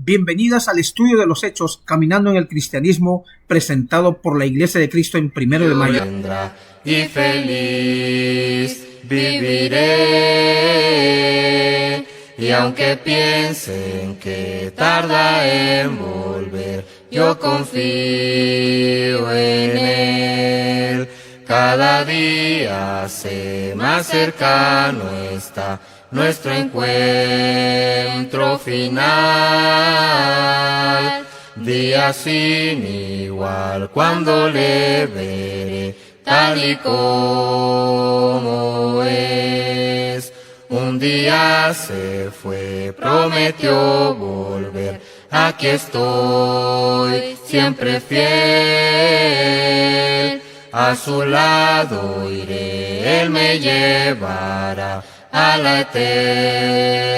Bienvenidas al estudio de los Hechos, Caminando en el Cristianismo, presentado por la Iglesia de Cristo en 1 de Mayo. Y feliz viviré, y aunque piensen que tarda en volver, yo confío en Él. Cada día sé más cercano está nuestro encuentro final. Día sin igual cuando le veré tal y como es. Un día se fue, prometió volver. Aquí estoy, siempre fiel. A su lado iré, Él me llevará a la eternidad.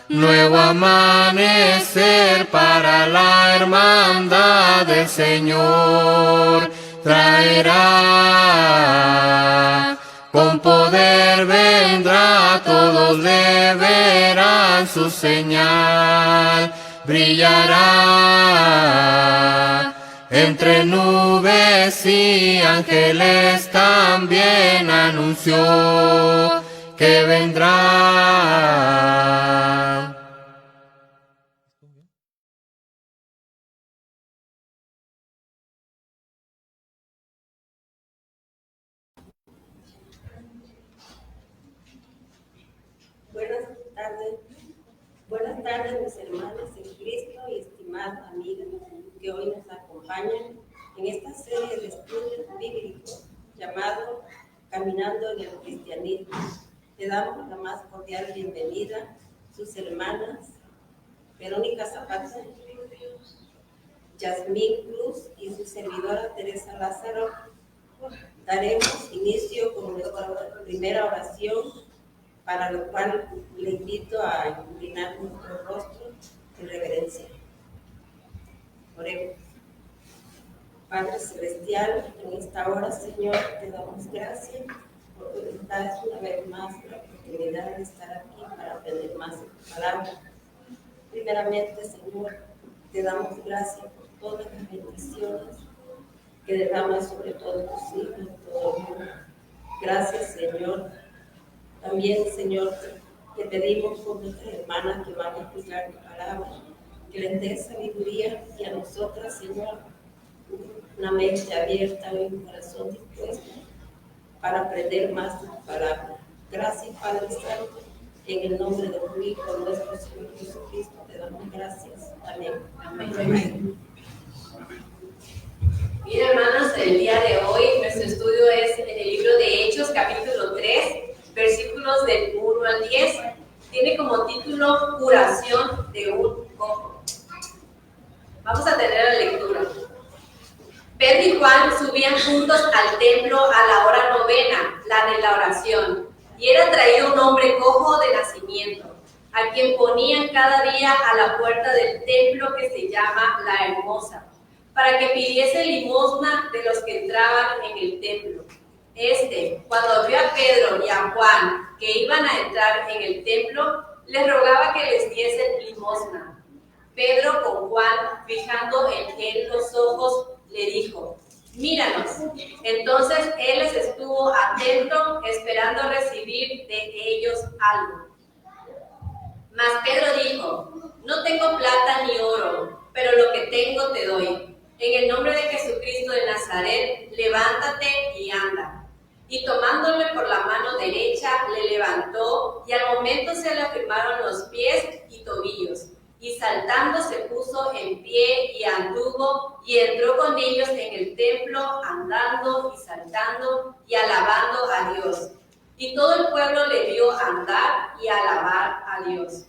Nuevo amanecer para la hermandad del Señor traerá. Con poder vendrá, todos le verán, su señal brillará. Entre nubes y ángeles también anunció que vendrá. Buenas tardes mis hermanos en Cristo y estimados amigos que hoy nos acompañan en esta serie de estudios bíblicos llamado Caminando en el Cristianismo. Le damos la más cordial bienvenida sus hermanas Verónica Zapata, Yasmín Cruz y su servidora Teresa Lázaro. Daremos inicio con nuestra primera oración, para lo cual le invito a inclinar nuestro rostro en reverencia. Oremos. Padre Celestial, en esta hora, Señor, te damos gracias porque nos das una vez más la oportunidad de estar aquí para aprender más de tu palabra. Primeramente, Señor, te damos gracias por todas las bendiciones que derramas sobre todos tus hijos, todo el mundo. Gracias, Señor. También, Señor, te pedimos por nuestras hermanas que van a escuchar tu palabra, que les dé sabiduría, y a nosotras, Señor, una mente abierta y un corazón dispuesto para aprender más de tu palabra. Gracias, Padre Santo, en el nombre de tu Hijo, nuestro Señor Jesucristo, te damos gracias. Amén. Amén. Bien, hermanos, el día de hoy nuestro estudio es en el libro de Hechos, capítulo 3, versículos del 1 al 10. Tiene como título Curación de un cojo. Vamos a tener la lectura. Pedro y Juan subían juntos al templo a la hora novena, la de la oración, y era traído un hombre cojo de nacimiento, a quien ponían cada día a la puerta del templo que se llama La Hermosa, para que pidiese limosna de los que entraban en el templo. Cuando vio a Pedro y a Juan que iban a entrar en el templo, les rogaba que les diesen limosna. Pedro con Juan, fijando en él los ojos, le dijo: míranos. Entonces él les estuvo atento, esperando recibir de ellos algo. Mas Pedro dijo: no tengo plata ni oro, pero lo que tengo te doy. En el nombre de Jesucristo de Nazaret, levántate y anda. Y tomándole por la mano derecha, le levantó, y al momento se le afirmaron los pies y tobillos. Y saltando se puso en pie y anduvo, y entró con ellos en el templo, andando y saltando y alabando a Dios. Y todo el pueblo le vio andar y alabar a Dios.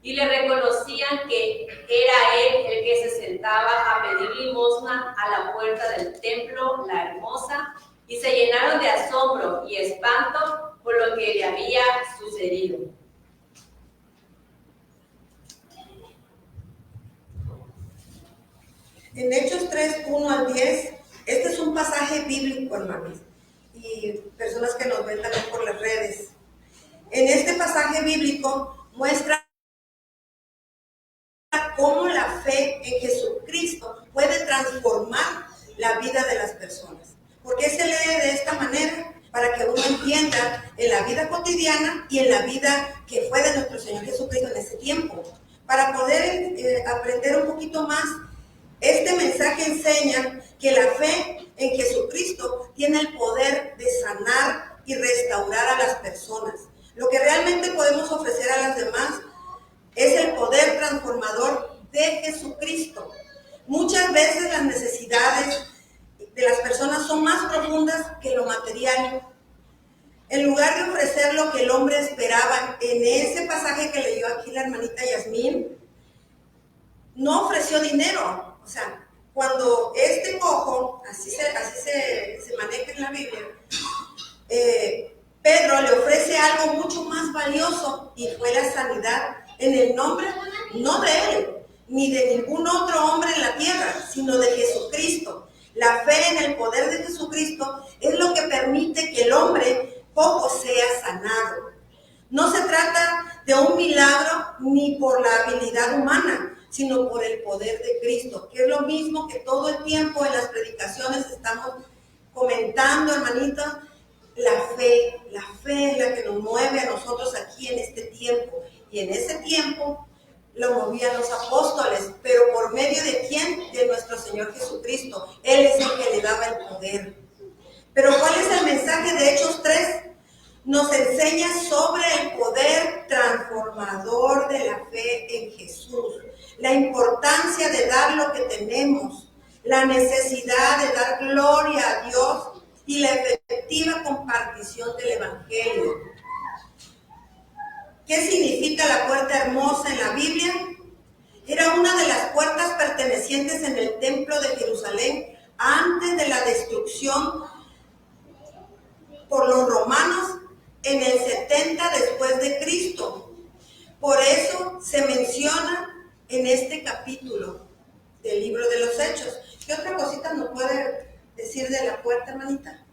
Y le reconocían que era él el que se sentaba a pedir limosna a la puerta del templo, La Hermosa, y se llenaron de asombro y espanto por lo que le había sucedido. En este pasaje bíblico muestra cómo la fe en Jesucristo puede transformar la vida de las personas. ¿Por qué se lee de esta manera? Para que uno entienda en la vida cotidiana y en la vida que fue de nuestro Señor Jesucristo en ese tiempo. Para poder aprender un poquito más, este mensaje enseña que la fe en Jesucristo tiene el poder de sanar y restaurar a las personas. Lo que realmente podemos ofrecer a las demás es el poder transformador de Jesucristo. Muchas veces las necesidades de las personas son más profundas que lo material. En lugar de ofrecer lo que el hombre esperaba, en ese pasaje que leyó aquí la hermanita Yasmín, no ofreció dinero. O sea, cuando este cojo, así se maneja en la Biblia, Pedro le ofrece algo mucho más valioso y fue la sanidad en el nombre, no de él, ni de ningún otro hombre en la tierra, sino de Jesucristo. La fe en el poder de Jesucristo es lo que permite que el hombre cojo sea sanado. No se trata de un milagro ni por la habilidad humana, sino por el poder de Cristo, que es lo mismo que todo el tiempo en las predicaciones estamos comentando, hermanitos. La fe es la que nos mueve a nosotros aquí en este tiempo. Y en ese tiempo lo movían los apóstoles, pero ¿por medio de quién? De nuestro Señor Jesucristo. Él es el que le daba el poder. Pero ¿cuál es el mensaje de Hechos 3? Nos enseña sobre el poder transformador de la fe en Jesús, la importancia de dar lo que tenemos, la necesidad de dar gloria a Dios y la efectiva compartición del Evangelio. ¿Qué significa la puerta hermosa en la Biblia? Era una de las puertas pertenecientes en el templo de Jerusalén antes de la destrucción por los romanos en el 70 después de Cristo. Por eso se menciona en este capítulo del libro de los Hechos. ¿Qué otra cosita nos puede decir de la puerta, hermanita?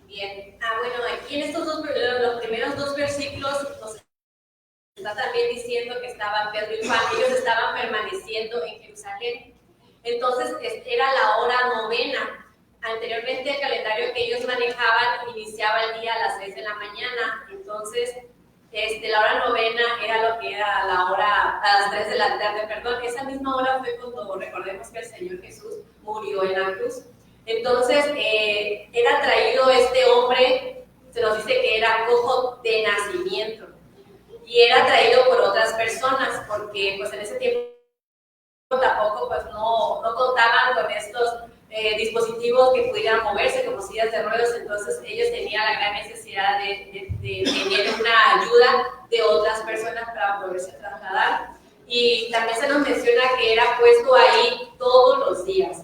Bien, bueno, aquí en los primeros dos versículos nos está también diciendo que estaban Pedro y Juan, ellos estaban permaneciendo en Jerusalén. Entonces era la hora novena. Anteriormente el calendario que ellos manejaban iniciaba el día a las 6 de la mañana. Entonces la hora novena era lo que era la hora a las 3 de la tarde, perdón. Esa misma hora fue cuando recordemos que el Señor Jesús murió en la cruz. Entonces era traído este hombre, se nos dice que era cojo de nacimiento. Y era traído por otras personas, porque pues en ese tiempo tampoco pues no contaban con estos dispositivos que pudieran moverse como sillas de ruedas. Entonces ellos tenían la gran necesidad de tener una ayuda de otras personas para poderse trasladar. Y también se nos menciona que era puesto ahí todos los días.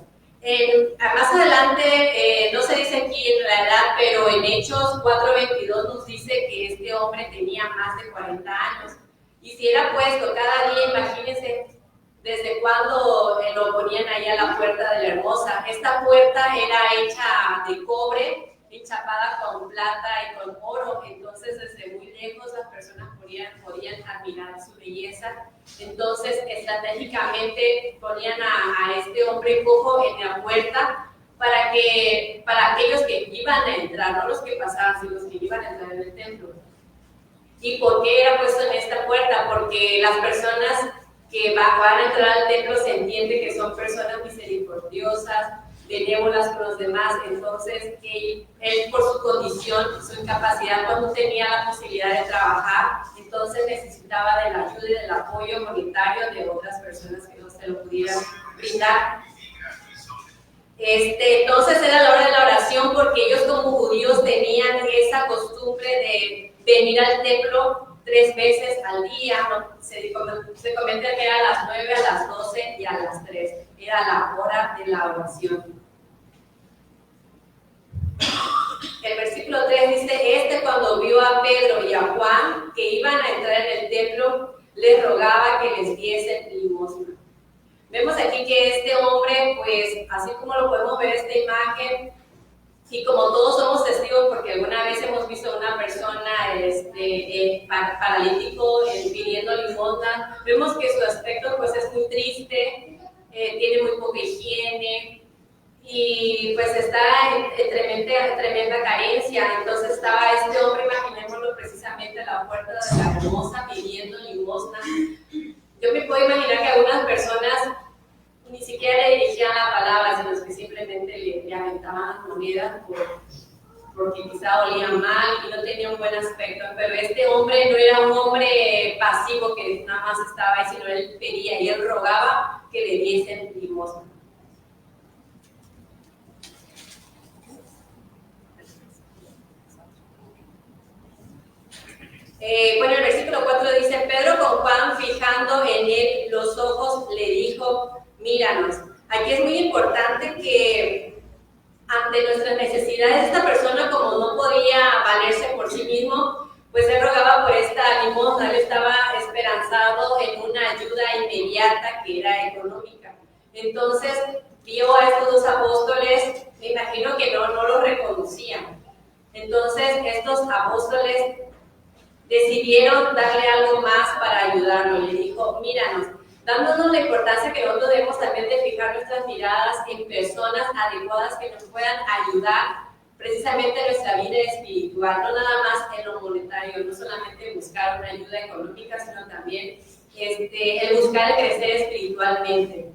Más adelante, no se dice aquí en la edad, pero en Hechos 4:22 nos dice que este hombre tenía más de 40 años. Y si era puesto cada día, imagínense desde cuando lo ponían ahí a la puerta de la hermosa. Esta puerta era hecha de cobre, enchapada con plata y con oro. Entonces desde muy lejos las personas podían admirar su belleza. Entonces estratégicamente ponían a este hombre cojo en la puerta para aquellos que iban a entrar, no los que pasaban, sino los que iban a entrar en el templo. ¿Y por qué era puesto en esta puerta? Porque las personas que van a entrar al templo se entiende que son personas misericordiosas, benévolas con los demás. Entonces él por su condición, su incapacidad, cuando tenía la posibilidad de trabajar, entonces necesitaba de la ayuda y del apoyo monetario de otras personas que no se lo pudieran brindar. Entonces era la hora de la oración, porque ellos como judíos tenían esa costumbre de venir al templo 3 veces al día. Se comenta que era a las 9, a las 12 y a las 3. Era la hora de la oración. El versículo 3 dice: cuando vio a Pedro y a Juan que iban a entrar en el templo, les rogaba que les diesen limosna. Vemos aquí que este hombre, pues, así como lo podemos ver esta imagen, y como todos somos testigos, porque alguna vez hemos visto a una persona paralítico pidiendo limosna. Vemos que su aspecto pues es muy triste, tiene muy poca higiene y pues está en tremenda carencia. Entonces estaba este hombre, imaginémoslo, precisamente a la puerta de la hermosa pidiendo limosna. Yo me puedo imaginar que algunas personas ni siquiera le dirigían la palabra, sino que simplemente le aventaban las monedas porque quizá olía mal y no tenía un buen aspecto. Pero este hombre no era un hombre pasivo que nada más estaba ahí, sino él pedía y él rogaba que le diesen limosna. Bueno, el versículo 4 dice: Pedro, con Juan fijando en él los ojos, le dijo: míranos. Aquí es muy importante que ante nuestras necesidades, esta persona, como no podía valerse por sí mismo, pues él rogaba por esta limosna. Él estaba esperanzado en una ayuda inmediata que era económica. Entonces vio a estos dos apóstoles, me imagino que no los reconocían. Entonces estos apóstoles decidieron darle algo más para ayudarlo. Le dijo: míranos, dándonos la importancia que nosotros debemos también de fijar nuestras miradas en personas adecuadas que nos puedan ayudar precisamente en nuestra vida espiritual, no nada más en lo monetario, no solamente buscar una ayuda económica, sino también el buscar el crecer espiritualmente.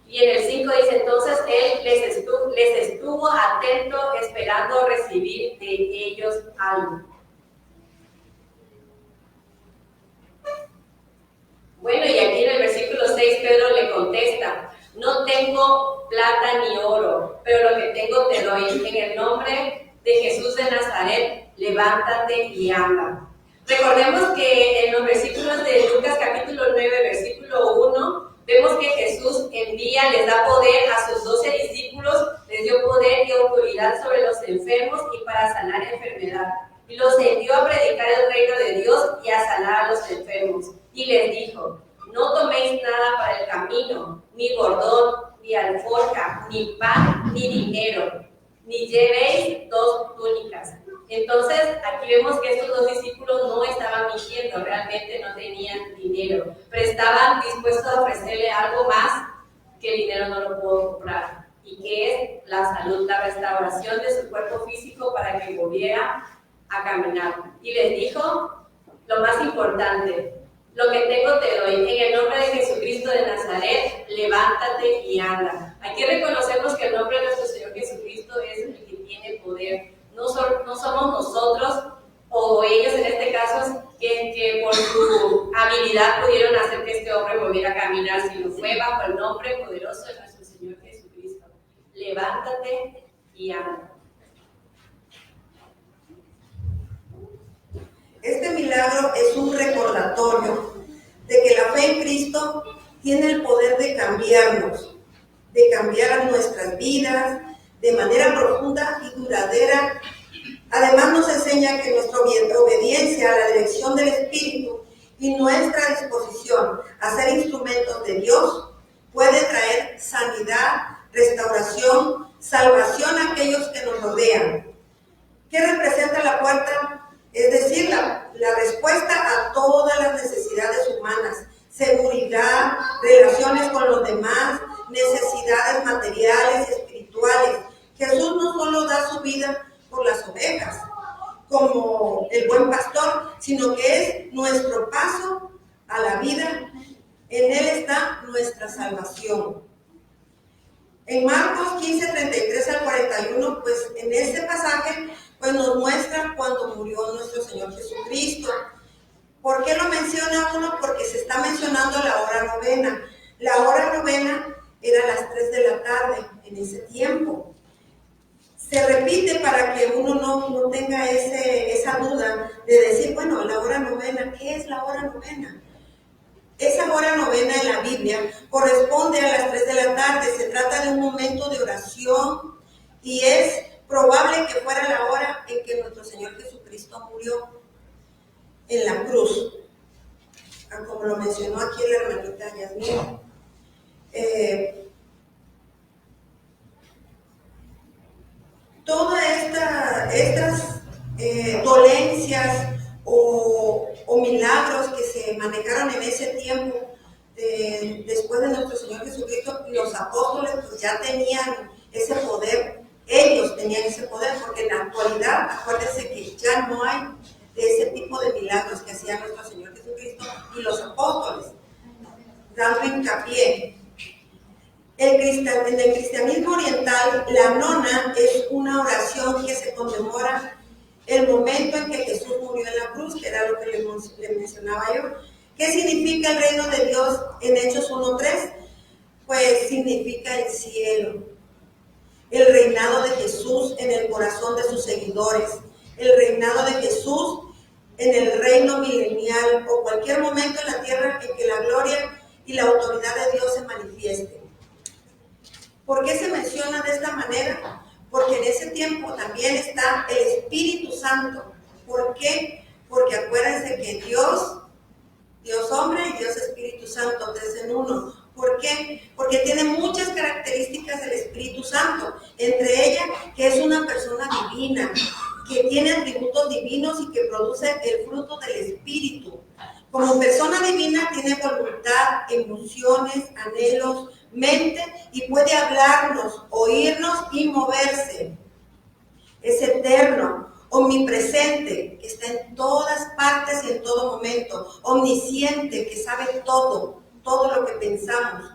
Y en el 5 dice: entonces él les estuvo atento, esperando recibir de ellos algo. Bueno, y aquí en el versículo 6 Pedro le contesta: no tengo plata ni oro, pero lo que tengo te doy. En el nombre de Jesús de Nazaret, levántate y anda. Recordemos que en los versículos de Lucas capítulo 9, versículo 1, vemos que Jesús envía, les da poder a sus 12 discípulos, les dio poder y autoridad sobre los enfermos y para sanar enfermedad. Y los envió a predicar el reino de Dios y a sanar a los enfermos. Y les dijo: no toméis nada para el camino, ni bordón, ni alforja, ni pan, ni dinero, ni llevéis 2 túnicas. Entonces, aquí vemos que estos 2 discípulos no estaban mintiendo, realmente no tenían dinero, pero estaban dispuestos a ofrecerle algo más que el dinero no lo pudo comprar, y que es la salud, la restauración de su cuerpo físico para que volviera a caminar. Y les dijo lo más importante: lo que tengo te doy. En el nombre de Jesucristo de Nazaret, levántate y anda. Aquí reconocemos que el nombre de nuestro Señor Jesucristo es el que tiene poder. No somos nosotros o ellos en este caso que por su habilidad pudieron hacer que este hombre volviera a caminar, sino fue bajo el nombre poderoso de nuestro Señor Jesucristo. Levántate y anda. Este milagro es un recordatorio de que la fe en Cristo tiene el poder de cambiarnos, de cambiar nuestras vidas de manera profunda y duradera. Además nos enseña que nuestra obediencia a la dirección del Espíritu y nuestra disposición a ser instrumentos de Dios puede traer sanidad, restauración, salvación a aquellos que nos rodean. ¿Qué representa la puerta? Es decir, la respuesta a todas las necesidades humanas: seguridad, relaciones con los demás, necesidades materiales y espirituales. Jesús no solo da su vida por las ovejas, como el buen pastor, sino que es nuestro paso a la vida. En Él está nuestra salvación. En Marcos 15, 33 al 41, pues en este pasaje pues nos muestra cuando murió nuestro Señor Jesucristo. ¿Por qué lo menciona uno? Porque se está mencionando la hora novena. La hora novena era a las 3 de la tarde en ese tiempo. Se repite para que uno no tenga esa duda de decir, bueno, la hora novena, ¿qué es la hora novena? Esa hora novena en la Biblia corresponde a las 3 de la tarde. Se trata de un momento de oración y es probable que fuera la hora en que nuestro Señor Jesucristo murió en la cruz, como lo mencionó aquí la hermanita Yasmín. Todas estas dolencias o milagros que se manejaron en ese tiempo. Después de nuestro Señor Jesucristo, los apóstoles pues ya tenían ese poder, ellos tenían ese poder, porque en la actualidad, acuérdense que ya no hay de ese tipo de milagros que hacía nuestro Señor Jesucristo y los apóstoles, dando hincapié. En el cristianismo oriental, la nona es una oración que se conmemora el momento en que Jesús murió en la cruz, que era lo que le mencionaba yo. ¿Qué significa el reino de Dios en Hechos 1:3? Pues significa el cielo, el reinado de Jesús en el corazón de sus seguidores, el reinado de Jesús en el reino milenial o cualquier momento en la tierra en que la gloria y la autoridad de Dios se manifiesten. ¿Por qué se menciona de esta manera? Porque en ese tiempo también está el Espíritu Santo. ¿Por qué? Porque acuérdense que Dios hombre y Dios Espíritu Santo, 3 en 1. ¿Por qué? Porque tiene muchas características del Espíritu Santo, entre ellas que es una persona divina, que tiene atributos divinos y que produce el fruto del Espíritu. Como persona divina tiene voluntad, emociones, anhelos, mente y puede hablarnos, oírnos y moverse. Es eterno, omnipresente, que está en todas partes y en todo momento, omnisciente, que sabe todo lo que pensamos,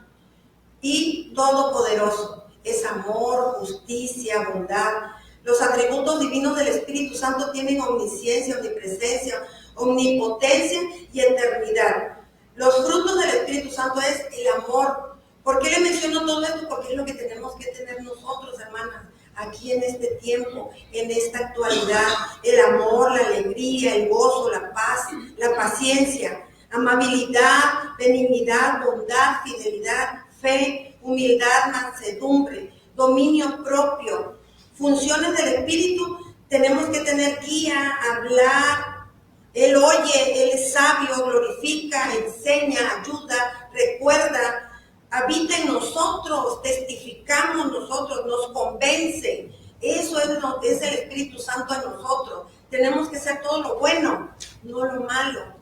y todopoderoso. Es amor, justicia, bondad. Los atributos divinos del Espíritu Santo tienen omnisciencia, omnipresencia, omnipotencia y eternidad. Los frutos del Espíritu Santo es el amor. ¿Por qué le menciono todo esto? Porque es lo que tenemos que tener nosotros, hermanas, aquí en este tiempo, en esta actualidad. El amor, la alegría, el gozo, la paz, la paciencia, amabilidad, benignidad, bondad, fidelidad, fe, humildad, mansedumbre, dominio propio. Funciones del Espíritu, tenemos que tener guía, hablar. Él oye, Él es sabio, glorifica, enseña, ayuda, recuerda, habita en nosotros, testificamos nosotros, nos convence. Eso es el Espíritu Santo en nosotros. Tenemos que hacer todo lo bueno, no lo malo.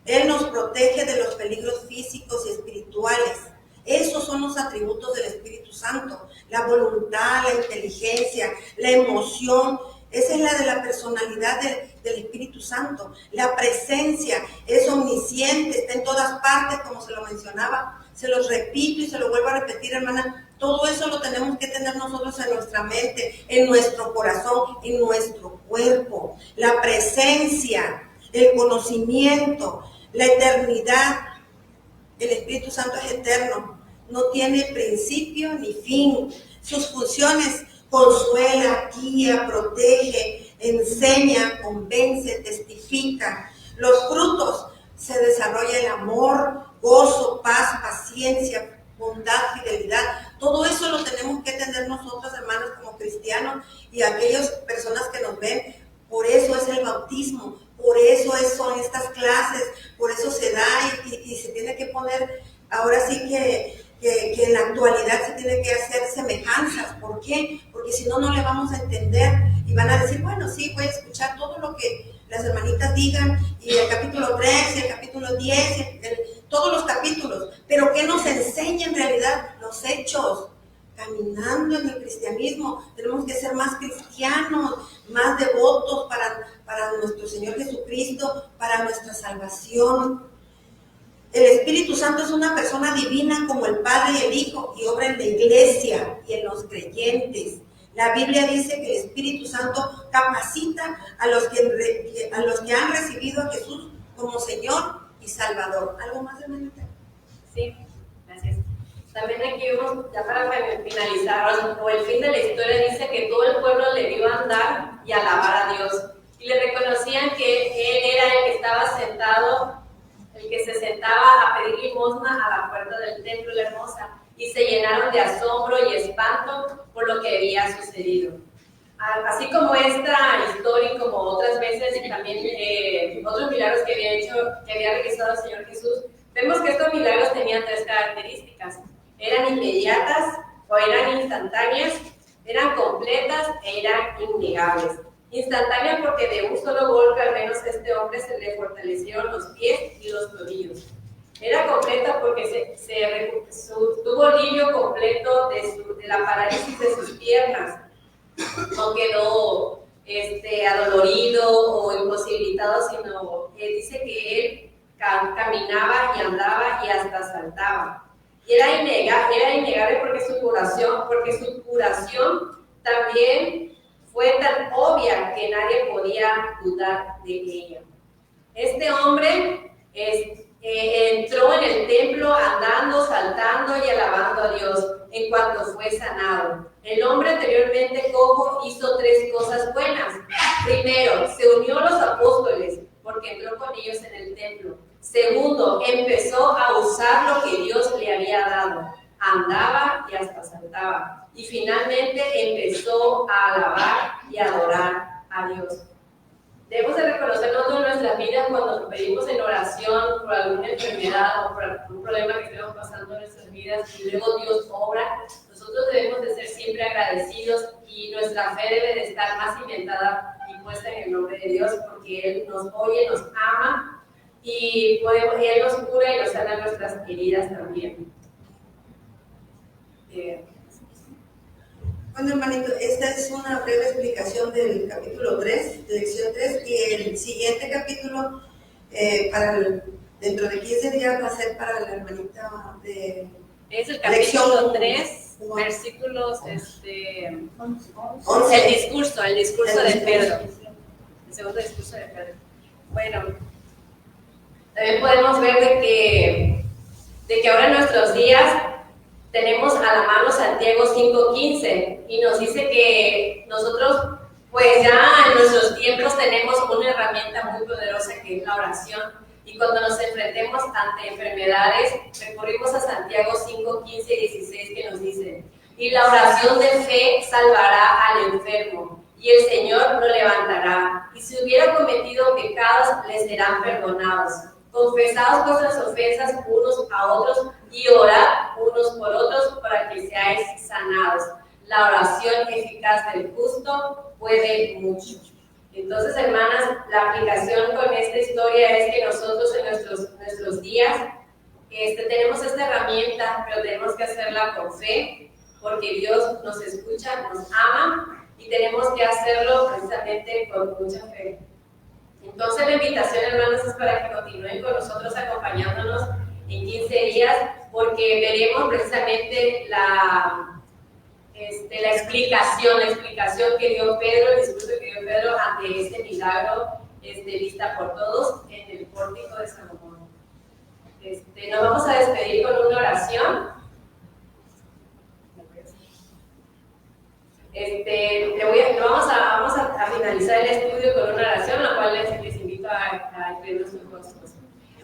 Él nos protege de los peligros físicos y espirituales. Esos son los atributos del Espíritu Santo. La voluntad, la inteligencia, la emoción. Esa es la de la personalidad del Espíritu Santo. La presencia es omnisciente, está en todas partes, como se lo mencionaba. Se los repito y se lo vuelvo a repetir, hermana. Todo eso lo tenemos que tener nosotros en nuestra mente, en nuestro corazón, en nuestro cuerpo. La presencia, el conocimiento, la eternidad. El Espíritu Santo es eterno, no tiene principio ni fin. Sus funciones: consuela, guía, protege, enseña, convence, testifica. Los frutos: se desarrolla el amor, gozo, paz, paciencia, bondad, fidelidad. Todo eso lo tenemos que tener nosotros, hermanos, como cristianos y aquellas personas que nos ven. Por eso es el bautismo, por eso son estas clases, por eso se da y se tiene que poner, ahora sí que en la actualidad se tiene que hacer semejanzas. ¿Por qué? Porque si no, no le vamos a entender y van a decir, bueno, sí, voy a escuchar todo lo que las hermanitas digan, y el capítulo 3, y el capítulo 10, todos los capítulos, pero ¿qué nos enseña en realidad? Los hechos. Caminando en el cristianismo, tenemos que ser más cristianos, más devotos para nuestro Señor Jesucristo, para nuestra salvación. El Espíritu Santo es una persona divina como el Padre y el Hijo, y obra en la iglesia y en los creyentes. La Biblia dice que el Espíritu Santo capacita a los que han recibido a Jesús como Señor y Salvador. ¿Algo más, hermanita? Sí, gracias. También aquí vemos, ya para finalizar, o el fin de la historia, dice que todo el pueblo le vio andar y alabar a Dios. Y le reconocían que Él era el que estaba sentado, el que se sentaba a pedir limosna a la puerta del templo, la hermosa, y se llenaron de asombro y espanto por lo que había sucedido. Así como esta historia y como otras veces, y también otros milagros que había realizado el Señor Jesús, vemos que estos milagros tenían 3 características. Eran inmediatas o eran instantáneas, eran completas e eran innegables. instantánea porque de un solo golpe al menos a este hombre se le fortalecieron los pies y los tobillos. Era completa porque tuvo alivio completo de la parálisis de sus piernas. No quedó adolorido o imposibilitado, sino dice que él caminaba y andaba y hasta saltaba. Y era innegable porque su curación también fue tan obvia que nadie podía dudar de ella. Este hombre entró en el templo andando, saltando y alabando a Dios en cuanto fue sanado. El hombre anteriormente cojo hizo 3 cosas buenas. Primero, se unió a los apóstoles porque entró con ellos en el templo. Segundo, empezó a usar lo que Dios le había dado. Andaba y hasta saltaba. Y finalmente empezó a alabar y adorar a Dios. Debemos de reconocer nosotros en nuestras vidas cuando pedimos en oración por alguna enfermedad o por algún problema que estemos pasando en nuestras vidas y luego Dios obra. Nosotros debemos de ser siempre agradecidos y nuestra fe debe de estar más cimentada y puesta en el nombre de Dios porque Él nos oye, nos ama y Él nos cura y nos sana nuestras heridas también. Bueno, hermanito, esta es una breve explicación del capítulo 3, lección 3, y el siguiente capítulo, dentro de 15 días, va a ser para la hermanita de es el capítulo 3, versículos, 11. El discurso de Pedro. El segundo discurso de Pedro. Bueno, también podemos ver de que ahora en nuestros días tenemos a la mano Santiago 5:15 y nos dice que nosotros pues ya en nuestros tiempos tenemos una herramienta muy poderosa que es la oración y cuando nos enfrentemos ante enfermedades recurrimos a Santiago 5:15 y 16 que nos dice: y la oración de fe salvará al enfermo y el Señor lo levantará, y si hubiera cometido pecados les serán perdonados. Confesaos vuestras ofensas unos a otros y orad unos por otros para que seáis sanados. La oración eficaz del justo puede mucho. Entonces, hermanas, la aplicación con esta historia es que nosotros en nuestros días tenemos esta herramienta, pero tenemos que hacerla con fe, porque Dios nos escucha, nos ama y tenemos que hacerlo precisamente con mucha fe. Entonces la invitación, hermanos, es para que continúen con nosotros acompañándonos en 15 días, porque veremos precisamente la explicación que dio Pedro, el discurso que dio Pedro ante este milagro vista por todos en el pórtico de Salomón. Nos vamos a despedir con una oración. Vamos a finalizar el estudio con una oración, la cual les invito a incluir sus rostros.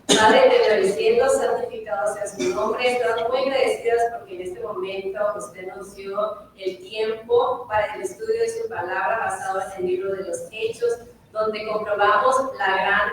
Padre, te agradeciendo, santificado sea su nombre. Estamos muy agradecidas porque en este momento usted nos dio el tiempo para el estudio de su palabra basado en el libro de los Hechos, donde comprobamos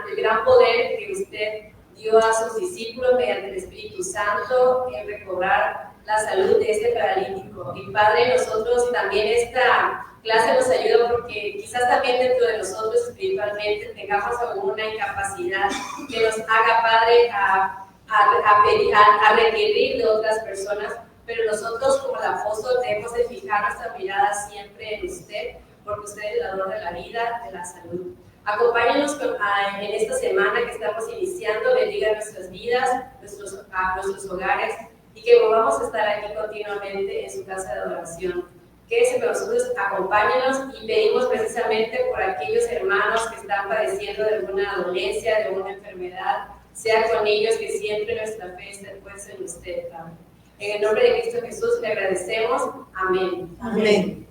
el gran poder que usted dio a sus discípulos mediante el Espíritu Santo en recobrar la salud de este paralítico. Y Padre, nosotros también esta clase nos ayuda porque quizás también dentro de nosotros espiritualmente tengamos alguna incapacidad que nos haga, Padre, a requerir de otras personas, pero nosotros como el apóstol debemos de fijar nuestra mirada siempre en usted, porque usted es el dador de la vida, de la salud. Acompáñanos en esta semana que estamos iniciando, bendiga nuestras vidas, nuestros hogares, y que volvamos a estar aquí continuamente en su casa de adoración. Quédese con nosotros, acompáñanos y pedimos precisamente por aquellos hermanos que están padeciendo de alguna dolencia, de alguna enfermedad, sea con ellos que siempre nuestra fe esté puesta en usted, Padre. En el nombre de Cristo Jesús le agradecemos. Amén. Amén.